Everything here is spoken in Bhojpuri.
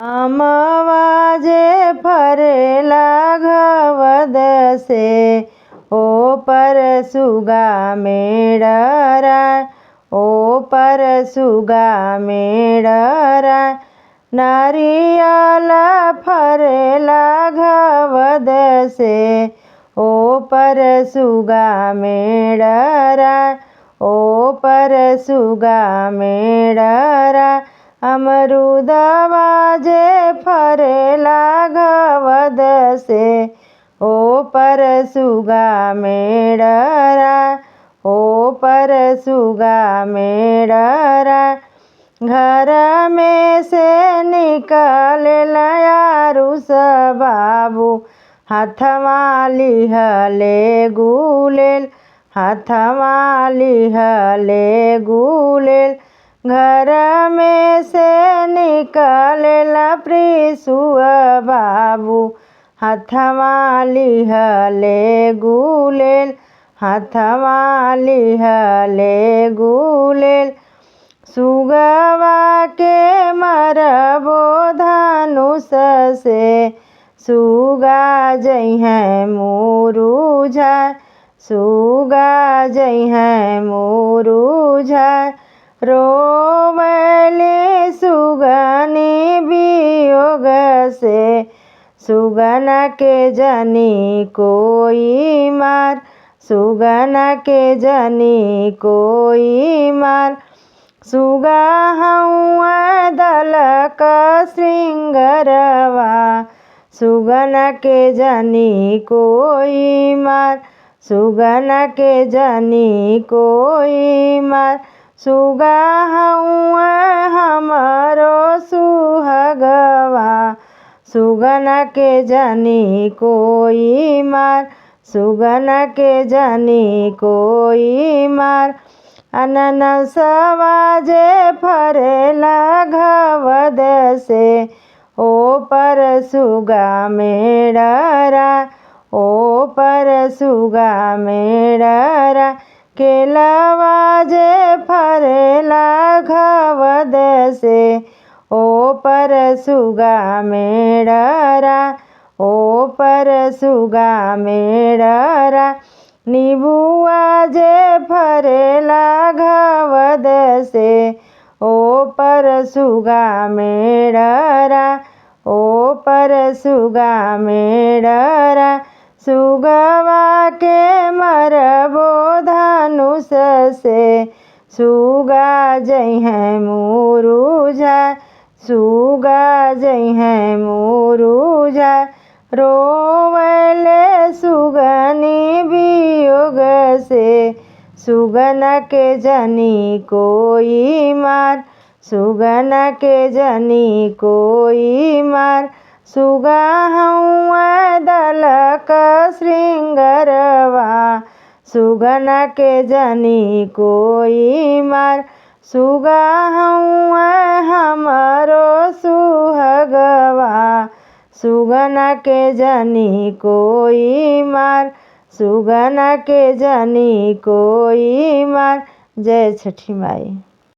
अमवाजे फरेला घवद से ओ पर सुगा मेडरा ओ पर सुगा मेडरा नारियल फरेला घवद से ओ पर सुगा मेडरा ओ पर सुगा मेडरा अमरुदवा जे फरेला घवद से ओ पर सुगा मेडरा ओ पर सुगा मेडरा घर में से निकलेला आरुष बाबू हाथमा लिहले गुलेल हाथमा लिहले गुलेल घर में से निकलेला प्रिसुआ बाबू हाथमा लिहले गुलेल हाथमा लिहले गुलेल सुगवा के मरबो धनुष से सुगा जइहे मुरुझा सुगा जइहे मुरुझा रोवले सुगनी वियोग से सुगना के जनी कोई मार सुगना के जनी कोई मार सुगा हउआ दलक श्रृंगरवा सुगना के जनी कोई मार सुगना के जनी कोई मार सुगा हउआ हमरो सुहगवा सुगना के जनी कोई मार सुगना के जनी कोई मार अननसवा जे फरेला घवद से ओ पर सुगा मेडरा ओ पर सुगा मेडरा केलवा जे फरेला घवद से ओ पर सुगा मेडरा ओ पर सुगा मेडरा नीबुआ जे फरेला घवद से ओ पर सुगा मेडरा ओ पर सुगा मेडरा सुगवा के मरबो धनुष से सुगा जइहे मुरुझा सुगा जइहे मुरुझा रोवले सुगनी वियोग से सुगना के जनी कोई मार सुगना के जनी कोई मार सुगा हउआ दलक श्रृंगरवा सुगना के जनी कोई मार सुगा हउआ हमरो सुहगवा सुगना के जनी कोई मार सुगना के जनी कोई मार। जय छठी माई।